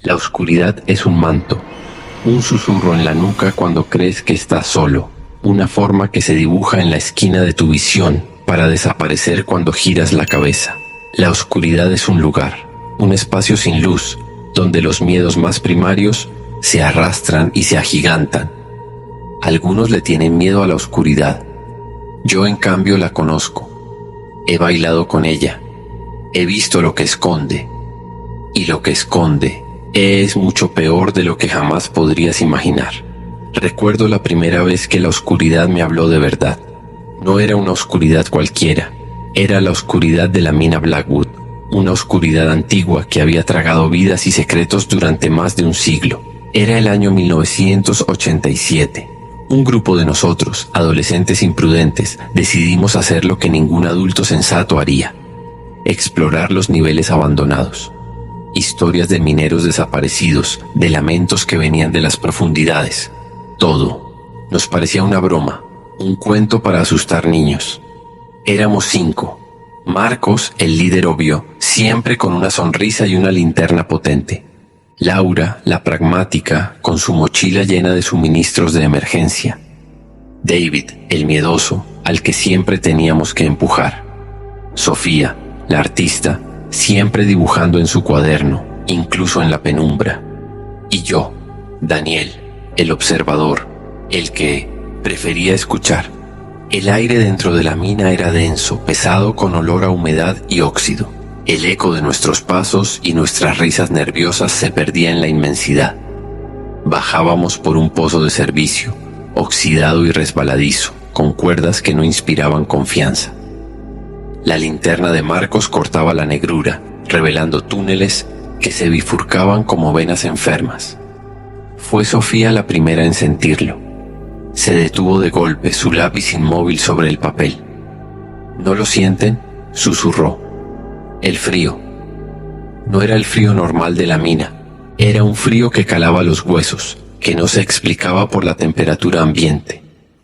La oscuridad es un manto, un susurro en la nuca cuando crees que estás solo, una forma que se dibuja en la esquina de tu visión para desaparecer cuando giras la cabeza. La oscuridad es un lugar, un espacio sin luz, donde los miedos más primarios se arrastran y se agigantan. Algunos le tienen miedo a la oscuridad. Yo en cambio la conozco. He bailado con ella. He visto lo que esconde. Y lo que esconde es mucho peor de lo que jamás podrías imaginar. Recuerdo la primera vez que la oscuridad me habló de verdad. No era una oscuridad cualquiera. Era la oscuridad de la mina Blackwood. Una oscuridad antigua que había tragado vidas y secretos durante más de un siglo. Era el año 1987. Un grupo de nosotros, adolescentes imprudentes, decidimos hacer lo que ningún adulto sensato haría: explorar los niveles abandonados. Historias de mineros desaparecidos, de lamentos que venían de las profundidades. Todo nos parecía una broma, un cuento para asustar niños. Éramos 5. Marcos, el líder obvio, siempre con una sonrisa y una linterna potente. Laura, la pragmática, con su mochila llena de suministros de emergencia. David, el miedoso, al que siempre teníamos que empujar. Sofía, la artista, siempre dibujando en su cuaderno, incluso en la penumbra. Y yo, Daniel, el observador, el que prefería escuchar. El aire dentro de la mina era denso, pesado, con olor a humedad y óxido. El eco de nuestros pasos y nuestras risas nerviosas se perdía en la inmensidad. Bajábamos por un pozo de servicio, oxidado y resbaladizo, con cuerdas que no inspiraban confianza. La linterna de Marcos cortaba la negrura, revelando túneles que se bifurcaban como venas enfermas. Fue Sofía la primera en sentirlo. Se detuvo de golpe, su lápiz inmóvil sobre el papel. ¿No lo sienten?, susurró. El frío. No era el frío normal de la mina. Era un frío que calaba los huesos, que no se explicaba por la temperatura ambiente.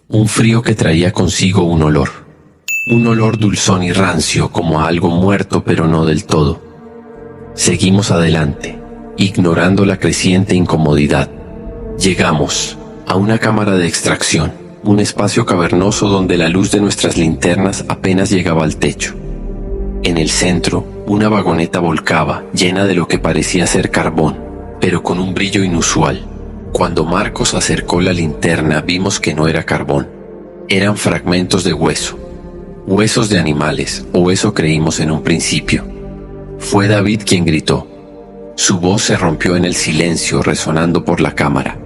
Un frío que traía consigo un olor. Un olor dulzón y rancio, como a algo muerto, pero no del todo. Seguimos adelante, ignorando la creciente incomodidad. Llegamos a una cámara de extracción, un espacio cavernoso donde la luz de nuestras linternas apenas llegaba al techo. En el centro, una vagoneta volcaba, llena de lo que parecía ser carbón, pero con un brillo inusual. Cuando Marcos acercó la linterna, vimos que no era carbón. Eran fragmentos de hueso. Huesos de animales, o eso creímos en un principio. Fue David quien gritó. Su voz se rompió en el silencio, resonando por la cámara.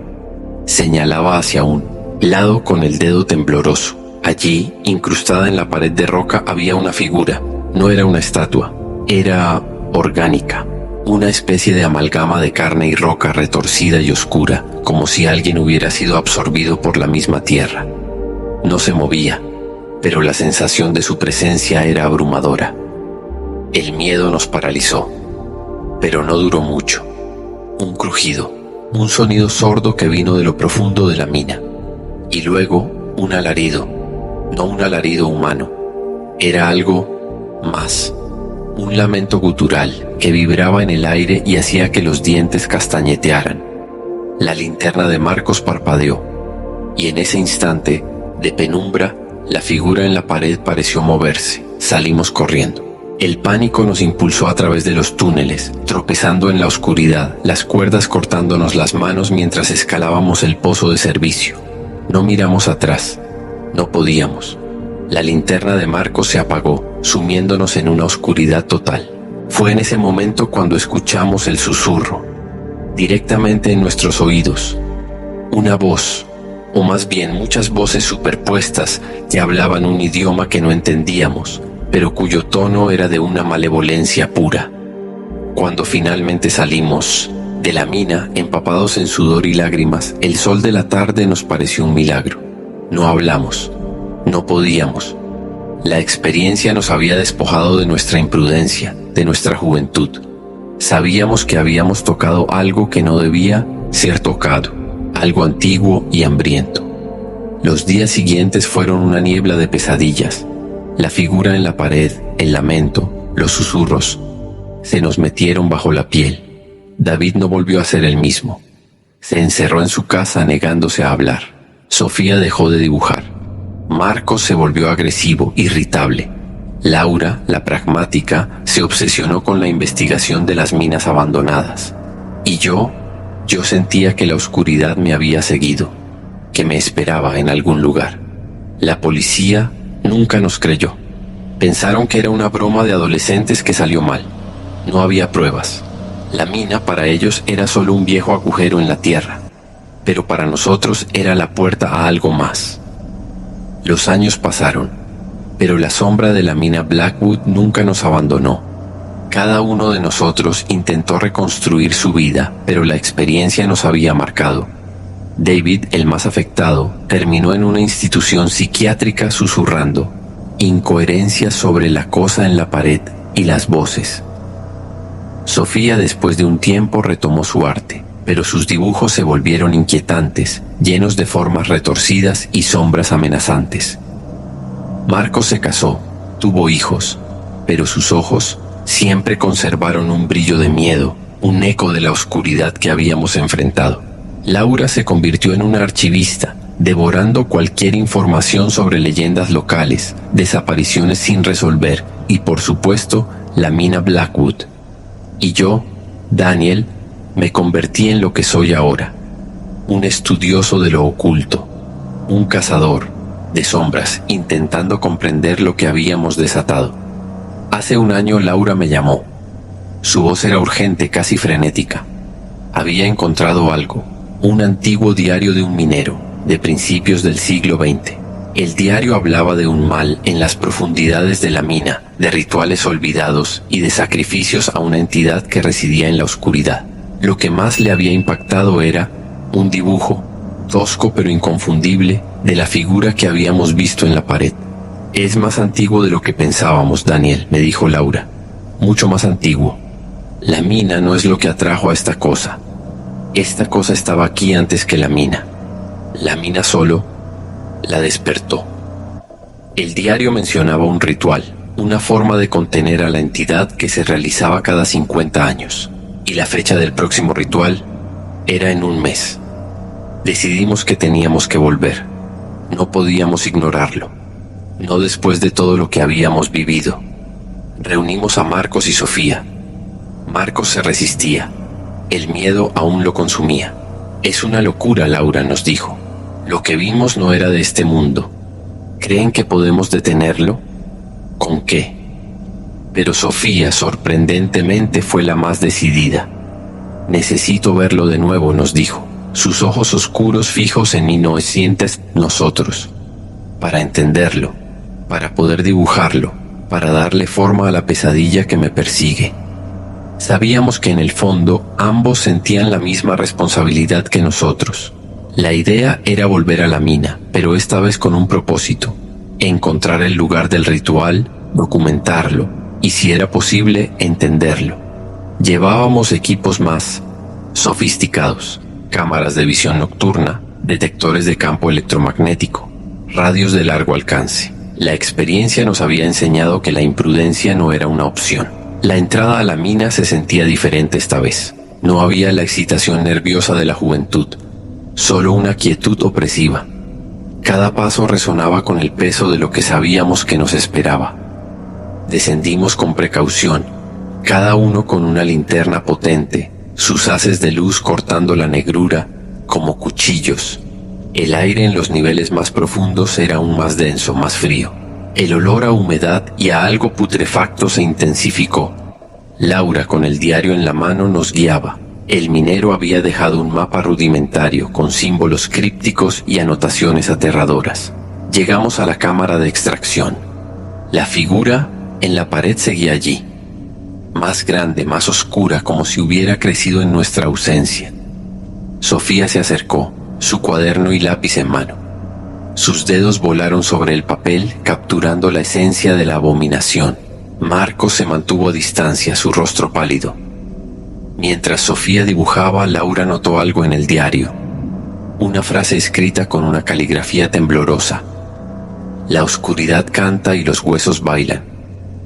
Señalaba hacia un lado con el dedo tembloroso. Allí, incrustada en la pared de roca, había una figura. No era una estatua, era orgánica. Una especie de amalgama de carne y roca retorcida y oscura, como si alguien hubiera sido absorbido por la misma tierra. No se movía, pero la sensación de su presencia era abrumadora. El miedo nos paralizó, pero no duró mucho. Un crujido, un sonido sordo que vino de lo profundo de la mina. Y luego un alarido, no un alarido humano. Era algo más, un lamento gutural que vibraba en el aire y hacía que los dientes castañetearan. La linterna de Marcos parpadeó, y en ese instante, de penumbra, la figura en la pared pareció moverse. Salimos corriendo. El pánico nos impulsó a través de los túneles, tropezando en la oscuridad, las cuerdas cortándonos las manos mientras escalábamos el pozo de servicio. No miramos atrás. No podíamos. La linterna de Marcos se apagó, sumiéndonos en una oscuridad total. Fue en ese momento cuando escuchamos el susurro, directamente en nuestros oídos. Una voz, o más bien muchas voces superpuestas, que hablaban un idioma que no entendíamos, pero cuyo tono era de una malevolencia pura. Cuando finalmente salimos de la mina, empapados en sudor y lágrimas, el sol de la tarde nos pareció un milagro. No hablamos. No podíamos. La experiencia nos había despojado de nuestra imprudencia, de nuestra juventud. Sabíamos que habíamos tocado algo que no debía ser tocado, algo antiguo y hambriento. Los días siguientes fueron una niebla de pesadillas. La figura en la pared, el lamento, los susurros, se nos metieron bajo la piel. David no volvió a ser el mismo. Se encerró en su casa negándose a hablar. Sofía dejó de dibujar. Marcos se volvió agresivo, irritable. Laura, la pragmática, se obsesionó con la investigación de las minas abandonadas. Y yo sentía que la oscuridad me había seguido, que me esperaba en algún lugar. La policía nunca nos creyó. Pensaron que era una broma de adolescentes que salió mal. No había pruebas. La mina para ellos era solo un viejo agujero en la tierra, pero para nosotros era la puerta a algo más. Los años pasaron, pero la sombra de la mina Blackwood nunca nos abandonó. Cada uno de nosotros intentó reconstruir su vida, pero la experiencia nos había marcado. David, el más afectado, terminó en una institución psiquiátrica susurrando incoherencias sobre la cosa en la pared y las voces. Sofía, después de un tiempo, retomó su arte, pero sus dibujos se volvieron inquietantes, llenos de formas retorcidas y sombras amenazantes. Marcos se casó, tuvo hijos, pero sus ojos siempre conservaron un brillo de miedo, un eco de la oscuridad que habíamos enfrentado. Laura se convirtió en una archivista, devorando cualquier información sobre leyendas locales, desapariciones sin resolver y, por supuesto, la mina Blackwood. Y yo, Daniel, me convertí en lo que soy ahora, un estudioso de lo oculto, un cazador de sombras intentando comprender lo que habíamos desatado. Hace un año Laura me llamó. Su voz era urgente, casi frenética. Había encontrado algo, un antiguo diario de un minero, de principios del siglo XX. El diario hablaba de un mal en las profundidades de la mina, de rituales olvidados y de sacrificios a una entidad que residía en la oscuridad. Lo que más le había impactado era un dibujo, tosco pero inconfundible, de la figura que habíamos visto en la pared. Es más antiguo de lo que pensábamos, Daniel, me dijo Laura. Mucho más antiguo. La mina no es lo que atrajo a esta cosa. Esta cosa estaba aquí antes que la mina. La mina solo la despertó. El diario mencionaba un ritual, una forma de contener a la entidad que se realizaba cada 50 años. Y la fecha del próximo ritual era en un mes. Decidimos que teníamos que volver. No podíamos ignorarlo. No después de todo lo que habíamos vivido. Reunimos a Marcos y Sofía. Marcos se resistía. El miedo aún lo consumía. Es una locura, Laura nos dijo. Lo que vimos no era de este mundo. ¿Creen que podemos detenerlo? ¿Con qué? Pero Sofía, sorprendentemente, fue la más decidida. Necesito verlo de nuevo, nos dijo. Sus ojos oscuros fijos en 1900 nosotros. Para entenderlo, para poder dibujarlo, para darle forma a la pesadilla que me persigue. Sabíamos que en el fondo ambos sentían la misma responsabilidad que nosotros. La idea era volver a la mina, pero esta vez con un propósito: encontrar el lugar del ritual, documentarlo y, si era posible, entenderlo. Llevábamos equipos más sofisticados, cámaras de visión nocturna, detectores de campo electromagnético, radios de largo alcance. La experiencia nos había enseñado que la imprudencia no era una opción. La entrada a la mina se sentía diferente esta vez. No había la excitación nerviosa de la juventud, solo una quietud opresiva. Cada paso resonaba con el peso de lo que sabíamos que nos esperaba. Descendimos con precaución, cada uno con una linterna potente, sus haces de luz cortando la negrura como cuchillos. El aire en los niveles más profundos era aún más denso, más frío. El olor a humedad y a algo putrefacto se intensificó. Laura, con el diario en la mano, nos guiaba. El minero había dejado un mapa rudimentario con símbolos crípticos y anotaciones aterradoras. Llegamos a la cámara de extracción. La figura en la pared seguía allí, más grande, más oscura, como si hubiera crecido en nuestra ausencia. Sofía se acercó, su cuaderno y lápiz en mano. Sus dedos volaron sobre el papel, capturando la esencia de la abominación. Marcos se mantuvo a distancia, su rostro pálido. Mientras Sofía dibujaba, Laura notó algo en el diario. Una frase escrita con una caligrafía temblorosa. La oscuridad canta y los huesos bailan.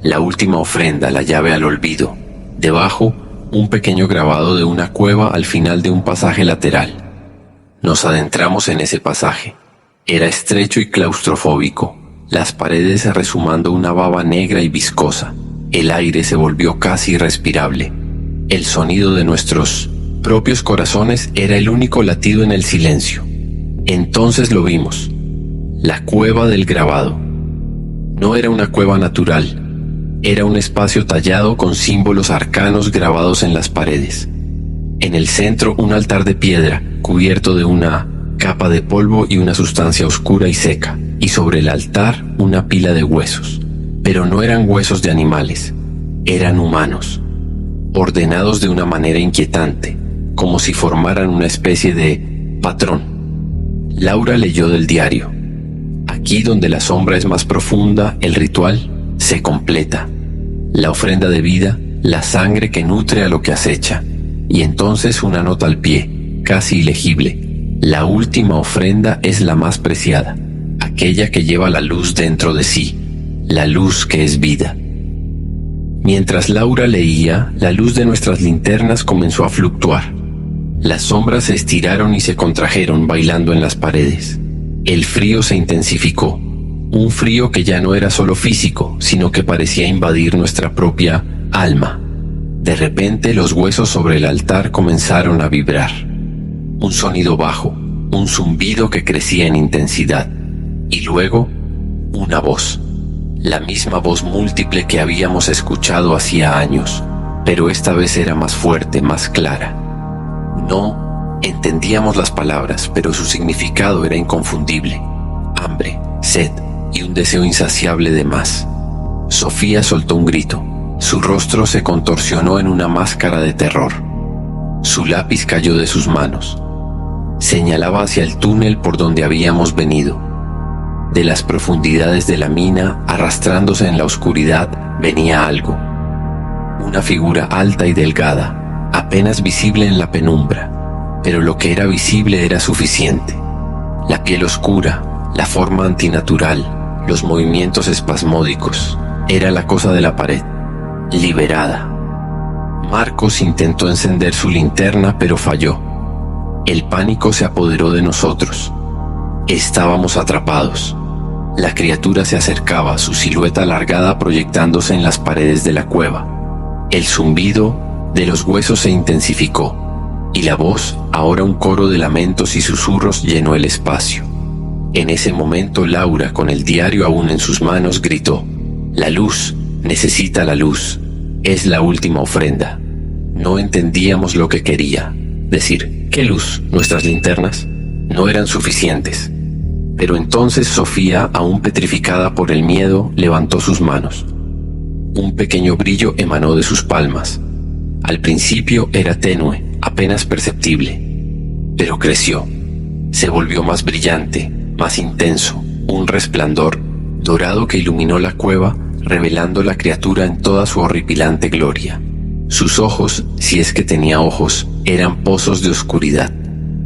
La última ofrenda, la llave al olvido. Debajo, un pequeño grabado de una cueva al final de un pasaje lateral. Nos adentramos en ese pasaje. Era estrecho y claustrofóbico, las paredes rezumando una baba negra y viscosa. El aire se volvió casi irrespirable. El sonido de nuestros propios corazones era el único latido en el silencio. Entonces lo vimos. La cueva del grabado. No era una cueva natural. Era un espacio tallado con símbolos arcanos grabados en las paredes. En el centro, un altar de piedra cubierto de una capa de polvo y una sustancia oscura y seca, y sobre el altar una pila de huesos. Pero no eran huesos de animales, eran humanos, ordenados de una manera inquietante, como si formaran una especie de patrón. Laura leyó del diario. Aquí donde la sombra es más profunda, el ritual se completa. La ofrenda de vida, la sangre que nutre a lo que acecha. Y entonces una nota al pie, casi ilegible. La última ofrenda es la más preciada, aquella que lleva la luz dentro de sí, la luz que es vida. Mientras Laura leía, la luz de nuestras linternas comenzó a fluctuar. Las sombras se estiraron y se contrajeron bailando en las paredes. El frío se intensificó, un frío que ya no era solo físico, sino que parecía invadir nuestra propia alma. De repente los huesos sobre el altar comenzaron a vibrar. Un sonido bajo, un zumbido que crecía en intensidad, y luego una voz. La misma voz múltiple que habíamos escuchado hacía años, pero esta vez era más fuerte, más clara. No entendíamos las palabras, pero su significado era inconfundible. Hambre, sed y un deseo insaciable de más. Sofía soltó un grito. Su rostro se contorsionó en una máscara de terror. Su lápiz cayó de sus manos. Señalaba hacia el túnel por donde habíamos venido. De las profundidades de la mina, arrastrándose en la oscuridad, venía algo. Una figura alta y delgada, apenas visible en la penumbra, pero lo que era visible era suficiente. La piel oscura, la forma antinatural, los movimientos espasmódicos. Era la cosa de la pared, liberada. Marcos intentó encender su linterna, pero falló. El pánico se apoderó de nosotros. Estábamos atrapados. La criatura se acercaba, su silueta alargada proyectándose en las paredes de la cueva. El zumbido de los huesos se intensificó, y la voz, ahora un coro de lamentos y susurros, llenó el espacio. En ese momento Laura, con el diario aún en sus manos, gritó: «La luz, necesita la luz. Es la última ofrenda». No entendíamos lo que quería decir. ¿Qué luz? Nuestras linternas no eran suficientes. Pero entonces Sofía, aún petrificada por el miedo, levantó sus manos. Un pequeño brillo emanó de sus palmas. Al principio era tenue, apenas perceptible, pero creció. Se volvió más brillante, más intenso, un resplandor dorado que iluminó la cueva, revelando la criatura en toda su horripilante gloria. Sus ojos, si es que tenía ojos, eran pozos de oscuridad.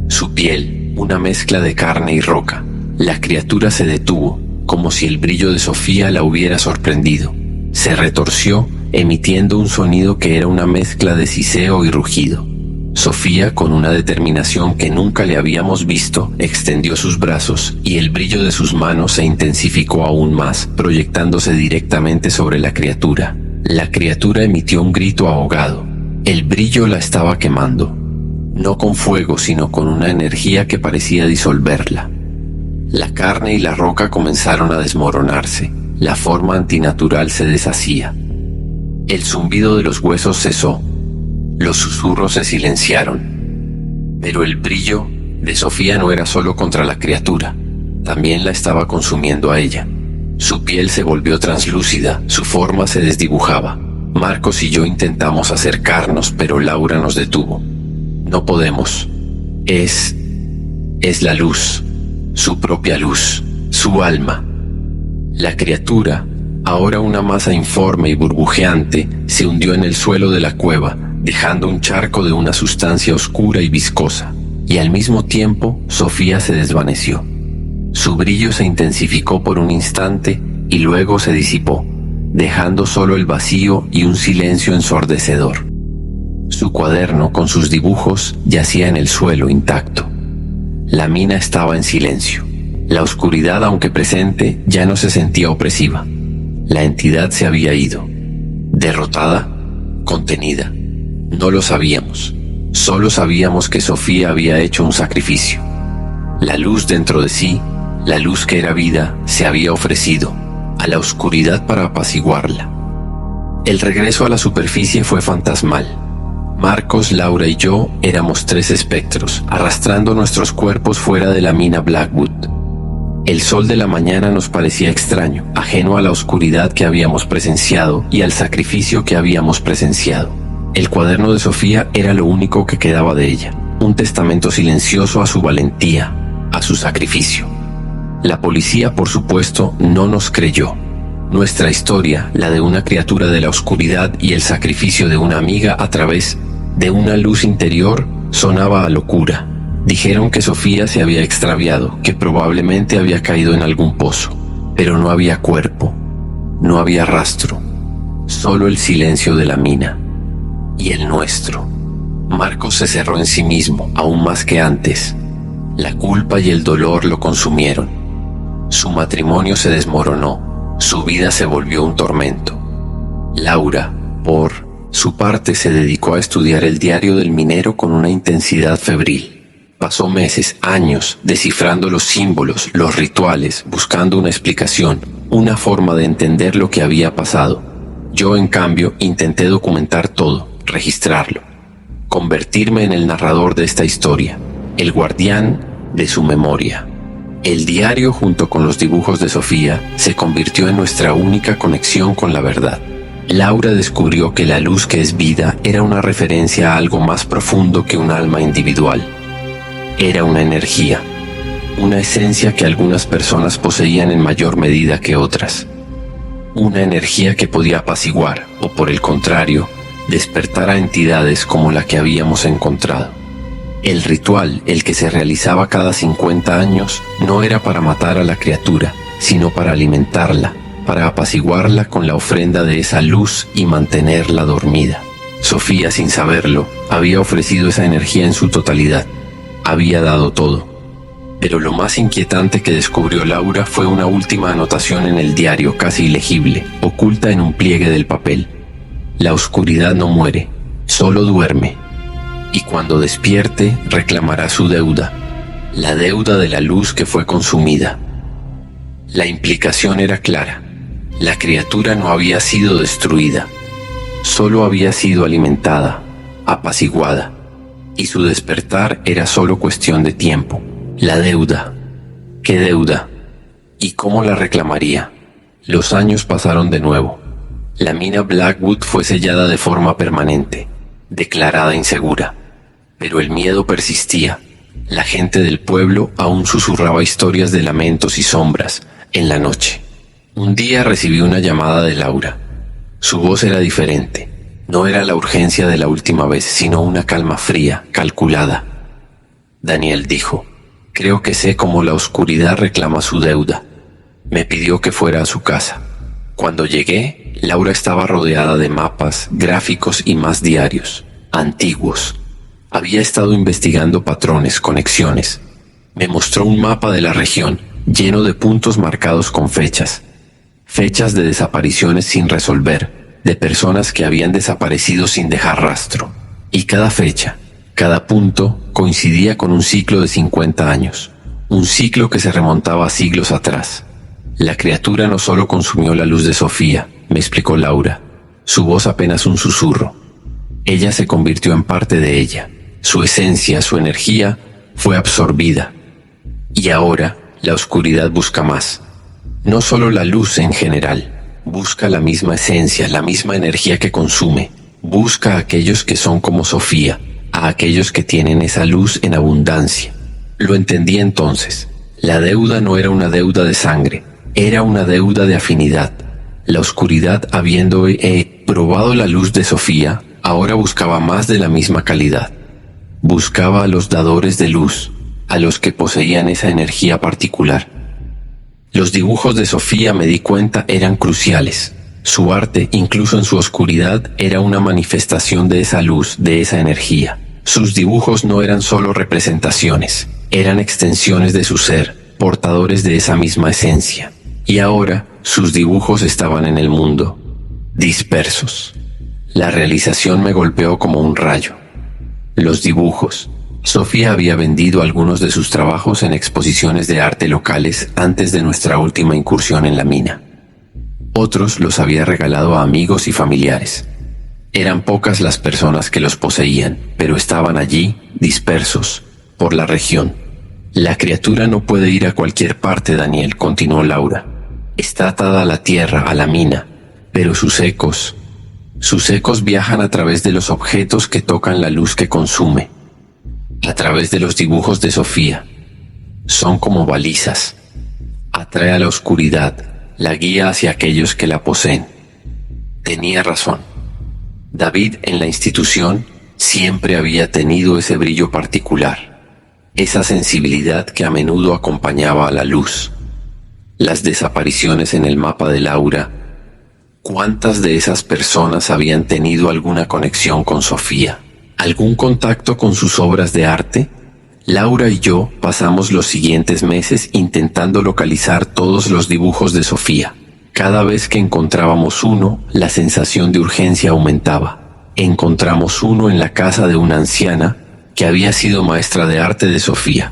Su piel, una mezcla de carne y roca. La criatura se detuvo, como si el brillo de Sofía la hubiera sorprendido. Se retorció, emitiendo un sonido que era una mezcla de siseo y rugido. Sofía, con una determinación que nunca le habíamos visto, extendió sus brazos y el brillo de sus manos se intensificó aún más, proyectándose directamente sobre la criatura. La criatura emitió un grito ahogado. El brillo la estaba quemando, no con fuego, sino con una energía que parecía disolverla. La carne y la roca comenzaron a desmoronarse. La forma antinatural se deshacía. El zumbido de los huesos cesó. Los susurros se silenciaron. Pero el brillo de Sofía no era solo contra la criatura, también la estaba consumiendo a ella. Su piel se volvió translúcida, su forma se desdibujaba. Marcos y yo intentamos acercarnos, pero Laura nos detuvo. No podemos. Es la luz, su propia luz, su alma. La criatura, ahora una masa informe y burbujeante, se hundió en el suelo de la cueva, dejando un charco de una sustancia oscura y viscosa, y al mismo tiempo Sofía se desvaneció. Su brillo se intensificó por un instante y luego se disipó, dejando solo el vacío y un silencio ensordecedor. Su cuaderno con sus dibujos yacía en el suelo intacto. La mina estaba en silencio. La oscuridad, aunque presente, ya no se sentía opresiva. La entidad se había ido. Derrotada, contenida. No lo sabíamos. Solo sabíamos que Sofía había hecho un sacrificio. La luz dentro de sí, la luz que era vida, se había ofrecido a la oscuridad para apaciguarla. El regreso a la superficie fue fantasmal. Marcos, Laura y yo éramos 3 espectros, arrastrando nuestros cuerpos fuera de la mina Blackwood. El sol de la mañana nos parecía extraño, ajeno a la oscuridad que habíamos presenciado y al sacrificio que habíamos presenciado. El cuaderno de Sofía era lo único que quedaba de ella, un testamento silencioso a su valentía, a su sacrificio. La policía, por supuesto, no nos creyó. Nuestra historia, la de una criatura de la oscuridad y el sacrificio de una amiga a través de una luz interior, sonaba a locura. Dijeron que Sofía se había extraviado, que probablemente había caído en algún pozo, pero no había cuerpo, no había rastro, solo el silencio de la mina. Y el nuestro. Marcos se cerró en sí mismo, aún más que antes. La culpa y el dolor lo consumieron. Su matrimonio se desmoronó, su vida se volvió un tormento. Laura, por su parte, se dedicó a estudiar el diario del minero con una intensidad febril. Pasó meses, años, descifrando los símbolos, los rituales, buscando una explicación, una forma de entender lo que había pasado. Yo, en cambio, intenté documentar todo, registrarlo, convertirme en el narrador de esta historia, el guardián de su memoria. El diario, junto con los dibujos de Sofía, se convirtió en nuestra única conexión con la verdad. Laura descubrió que la luz que es vida era una referencia a algo más profundo que un alma individual. Era una energía, una esencia que algunas personas poseían en mayor medida que otras. Una energía que podía apaciguar, o por el contrario, despertar a entidades como la que habíamos encontrado. El ritual, el que se realizaba cada 50 años, no era para matar a la criatura, sino para alimentarla, para apaciguarla con la ofrenda de esa luz y mantenerla dormida. Sofía, sin saberlo, había ofrecido esa energía en su totalidad. Había dado todo. Pero lo más inquietante que descubrió Laura fue una última anotación en el diario, casi ilegible, oculta en un pliegue del papel. La oscuridad no muere, solo duerme. Y cuando despierte, reclamará su deuda, la deuda de la luz que fue consumida. La implicación era clara. La criatura no había sido destruida, solo había sido alimentada, apaciguada. Y su despertar era solo cuestión de tiempo. La deuda. ¿Qué deuda? ¿Y cómo la reclamaría? Los años pasaron de nuevo. La mina Blackwood fue sellada de forma permanente, declarada insegura. Pero el miedo persistía. La gente del pueblo aún susurraba historias de lamentos y sombras en la noche. Un día recibí una llamada de Laura. Su voz era diferente. No era la urgencia de la última vez, sino una calma fría, calculada. Daniel dijo, creo que sé cómo la oscuridad reclama su deuda. Me pidió que fuera a su casa. Cuando llegué, Laura estaba rodeada de mapas, gráficos y más diarios, antiguos. Había estado investigando patrones, conexiones. Me mostró un mapa de la región, lleno de puntos marcados con fechas. Fechas de desapariciones sin resolver, de personas que habían desaparecido sin dejar rastro. Y cada fecha, cada punto, coincidía con un ciclo de 50 años. Un ciclo que se remontaba a siglos atrás. La criatura no solo consumió la luz de Sofía, me explicó Laura. Su voz apenas un susurro. Ella se convirtió en parte de ella. Su esencia, su energía, fue absorbida. Y ahora, la oscuridad busca más. No solo la luz en general. Busca la misma esencia, la misma energía que consume. Busca a aquellos que son como Sofía, a aquellos que tienen esa luz en abundancia. Lo entendí entonces. La deuda no era una deuda de sangre, era una deuda de afinidad. La oscuridad, habiendo probado la luz de Sofía, ahora buscaba más de la misma calidad. Buscaba a los dadores de luz, a los que poseían esa energía particular. Los dibujos de Sofía, me di cuenta, eran cruciales. Su arte, incluso en su oscuridad, era una manifestación de esa luz, de esa energía. Sus dibujos no eran solo representaciones, eran extensiones de su ser, portadores de esa misma esencia. Y ahora, sus dibujos estaban en el mundo, dispersos. La realización me golpeó como un rayo. Los dibujos. Sofía había vendido algunos de sus trabajos en exposiciones de arte locales antes de nuestra última incursión en la mina. Otros los había regalado a amigos y familiares. Eran pocas las personas que los poseían, pero estaban allí, dispersos, por la región. La criatura no puede ir a cualquier parte, Daniel, continuó Laura. Está atada a la tierra, a la mina, pero sus ecos viajan a través de los objetos que tocan la luz que consume, a través de los dibujos de Sofía. Son como balizas. Atrae a la oscuridad, la guía hacia aquellos que la poseen. Tenía razón. David en la institución siempre había tenido ese brillo particular, esa sensibilidad que a menudo acompañaba a la luz. Las desapariciones en el mapa de Laura. ¿Cuántas de esas personas habían tenido alguna conexión con Sofía? ¿Algún contacto con sus obras de arte? Laura y yo pasamos los siguientes meses intentando localizar todos los dibujos de Sofía. Cada vez que encontrábamos uno, la sensación de urgencia aumentaba. Encontramos uno en la casa de una anciana que había sido maestra de arte de Sofía.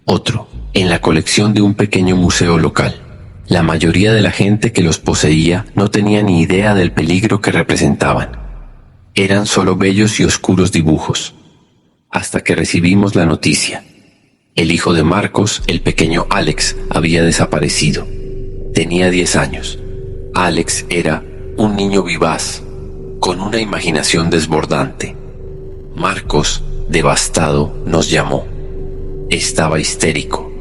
Otro, en la colección de un pequeño museo local. La mayoría de la gente que los poseía no tenía ni idea del peligro que representaban. Eran solo bellos y oscuros dibujos. Hasta que recibimos la noticia. El hijo de Marcos, el pequeño Alex, había desaparecido. Tenía 10 años. Alex era un niño vivaz, con una imaginación desbordante. Marcos, devastado, nos llamó. Estaba histérico.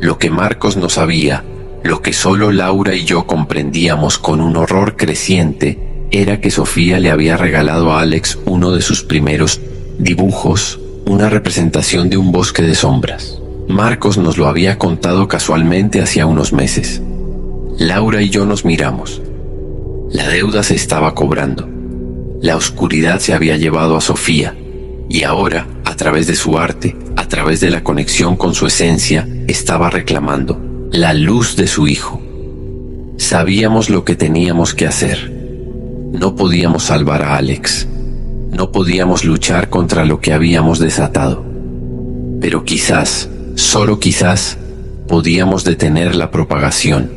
Lo que Marcos no sabía, lo que solo Laura y yo comprendíamos con un horror creciente, era que Sofía le había regalado a Alex uno de sus primeros dibujos, una representación de un bosque de sombras. Marcos nos lo había contado casualmente hacía unos meses. Laura y yo nos miramos. La deuda se estaba cobrando. La oscuridad se había llevado a Sofía, y ahora, a través de su arte, a través de la conexión con su esencia, estaba reclamando la luz de su hijo. Sabíamos lo que teníamos que hacer. No podíamos salvar a Alex. No podíamos luchar contra lo que habíamos desatado. Pero quizás, solo quizás, podíamos detener la propagación.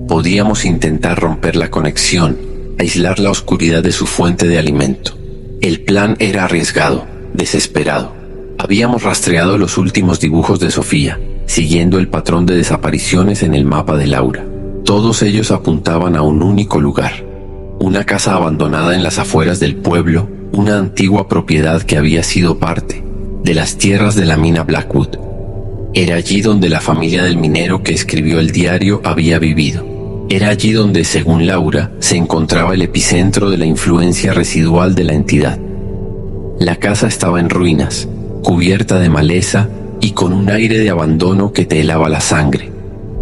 Podíamos intentar romper la conexión, aislar la oscuridad de su fuente de alimento. El plan era arriesgado, desesperado. Habíamos rastreado los últimos dibujos de Sofía, siguiendo el patrón de desapariciones en el mapa de Laura. Todos ellos apuntaban a un único lugar. Una casa abandonada en las afueras del pueblo, una antigua propiedad que había sido parte de las tierras de la mina Blackwood. Era allí donde la familia del minero que escribió el diario había vivido. Era allí donde, según Laura, se encontraba el epicentro de la influencia residual de la entidad. La casa estaba en ruinas, cubierta de maleza y con un aire de abandono que te helaba la sangre.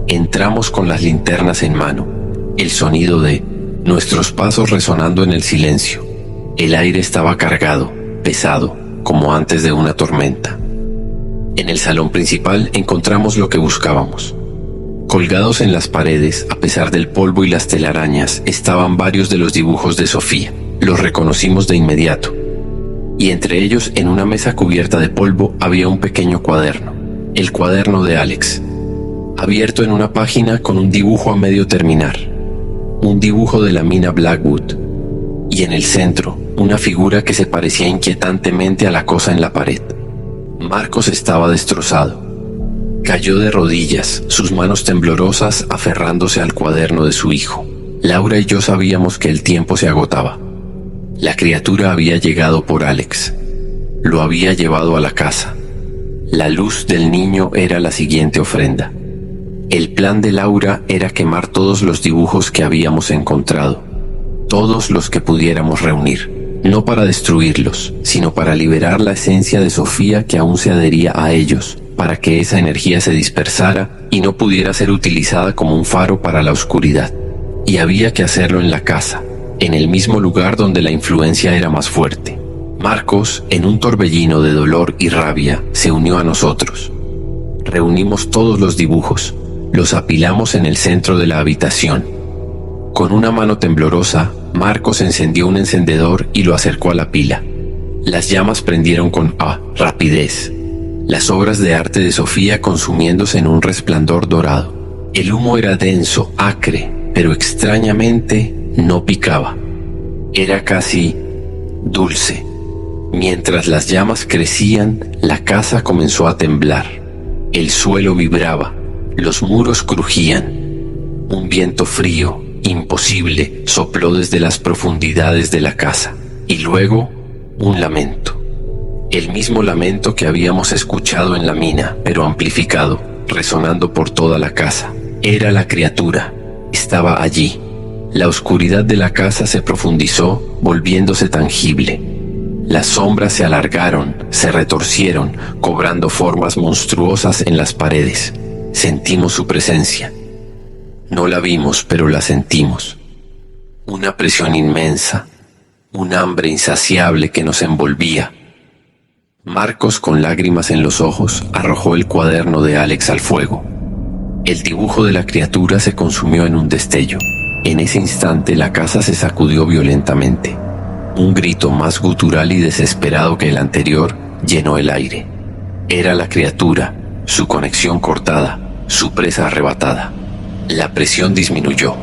Entramos con las linternas en mano, el sonido de nuestros pasos resonando en el silencio. El aire estaba cargado, pesado, como antes de una tormenta. En el salón principal encontramos lo que buscábamos. Colgados en las paredes, a pesar del polvo y las telarañas, estaban varios de los dibujos de Sofía. Los reconocimos de inmediato. Y entre ellos, en una mesa cubierta de polvo, había un pequeño cuaderno. El cuaderno de Alex. Abierto en una página con un dibujo a medio terminar. Un dibujo de la mina Blackwood. Y en el centro, una figura que se parecía inquietantemente a la cosa en la pared. Marcos estaba destrozado. Cayó de rodillas, sus manos temblorosas aferrándose al cuaderno de su hijo. Laura y yo sabíamos que el tiempo se agotaba. La criatura había llegado por Alex. Lo había llevado a la casa. La luz del niño era la siguiente ofrenda. El plan de Laura era quemar todos los dibujos que habíamos encontrado, todos los que pudiéramos reunir, no para destruirlos, sino para liberar la esencia de Sofía que aún se adhería a ellos, para que esa energía se dispersara y no pudiera ser utilizada como un faro para la oscuridad. y había que hacerlo en la casa, en el mismo lugar donde la influencia era más fuerte. Marcos, en un torbellino de dolor y rabia, se unió a nosotros. Reunimos todos los dibujos, los apilamos en el centro de la habitación. Con una mano temblorosa, Marcos encendió un encendedor y lo acercó a la pila. Las llamas prendieron con rapidez. Las obras de arte de Sofía consumiéndose en un resplandor dorado. El humo era denso, acre, pero extrañamente no picaba. Era casi dulce. Mientras las llamas crecían, la casa comenzó a temblar. El suelo vibraba, los muros crujían. Un viento frío, imposible, sopló desde las profundidades de la casa. Y luego, un lamento. El mismo lamento que habíamos escuchado en la mina, pero amplificado, resonando por toda la casa. Era la criatura. Estaba allí. La oscuridad de la casa se profundizó, volviéndose tangible. Las sombras se alargaron, se retorcieron, cobrando formas monstruosas en las paredes. Sentimos su presencia. No la vimos, pero la sentimos. Una presión inmensa, un hambre insaciable que nos envolvía. Marcos, con lágrimas en los ojos, arrojó el cuaderno de Alex al fuego. El dibujo de la criatura se consumió en un destello. En ese instante la casa se sacudió violentamente. Un grito más gutural y desesperado que el anterior llenó el aire. Era la criatura, su conexión cortada, su presa arrebatada. La presión disminuyó.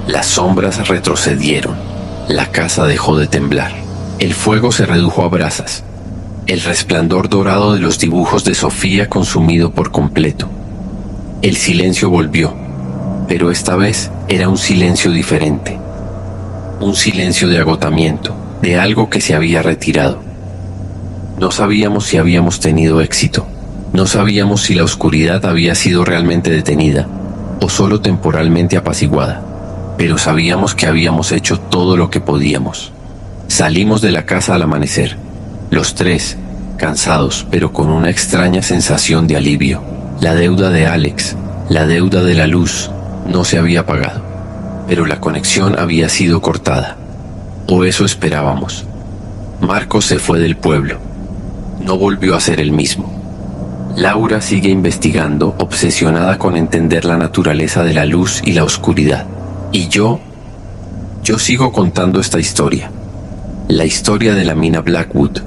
Las sombras retrocedieron. La casa dejó de temblar. El fuego se redujo a brasas. El resplandor dorado de los dibujos de Sofía consumido por completo. El silencio volvió, pero esta vez era un silencio diferente. Un silencio de agotamiento, de algo que se había retirado. No sabíamos si habíamos tenido éxito. No sabíamos si la oscuridad había sido realmente detenida o solo temporalmente apaciguada, pero sabíamos que habíamos hecho todo lo que podíamos. Salimos de la casa al amanecer, los tres, cansados, pero con una extraña sensación de alivio. La deuda de Alex, la deuda de la luz, no se había pagado, pero la conexión había sido cortada. O eso esperábamos. Marcos se fue del pueblo. No volvió a ser el mismo. Laura sigue investigando, obsesionada con entender la naturaleza de la luz y la oscuridad. Y yo sigo contando esta historia. La historia de la mina Blackwood,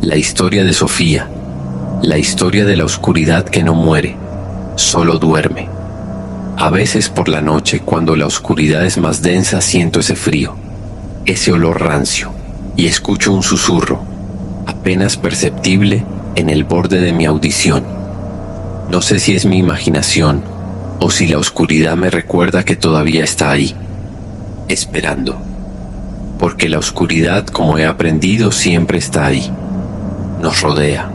la historia de Sofía, la historia de la oscuridad que no muere, solo duerme. A veces por la noche, cuando la oscuridad es más densa, siento ese frío, ese olor rancio, y escucho un susurro, apenas perceptible, en el borde de mi audición. No sé si es mi imaginación, o si la oscuridad me recuerda que todavía está ahí, esperando. Porque la oscuridad, como he aprendido, siempre está ahí. Nos rodea,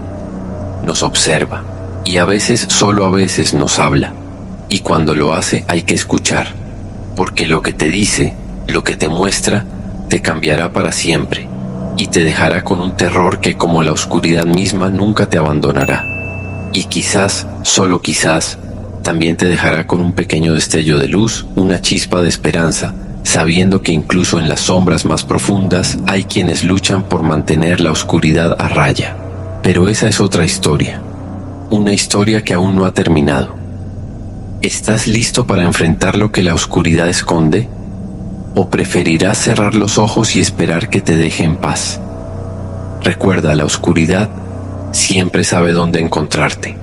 nos observa, y a veces, solo a veces, nos habla. Y cuando lo hace hay que escuchar, porque lo que te dice, lo que te muestra, te cambiará para siempre, y te dejará con un terror que, como la oscuridad misma, nunca te abandonará. Y quizás, solo quizás, también te dejará con un pequeño destello de luz, una chispa de esperanza, sabiendo que incluso en las sombras más profundas hay quienes luchan por mantener la oscuridad a raya. Pero esa es otra historia, una historia que aún no ha terminado. ¿Estás listo para enfrentar lo que la oscuridad esconde? ¿O preferirás cerrar los ojos y esperar que te deje en paz? Recuerda, la oscuridad siempre sabe dónde encontrarte.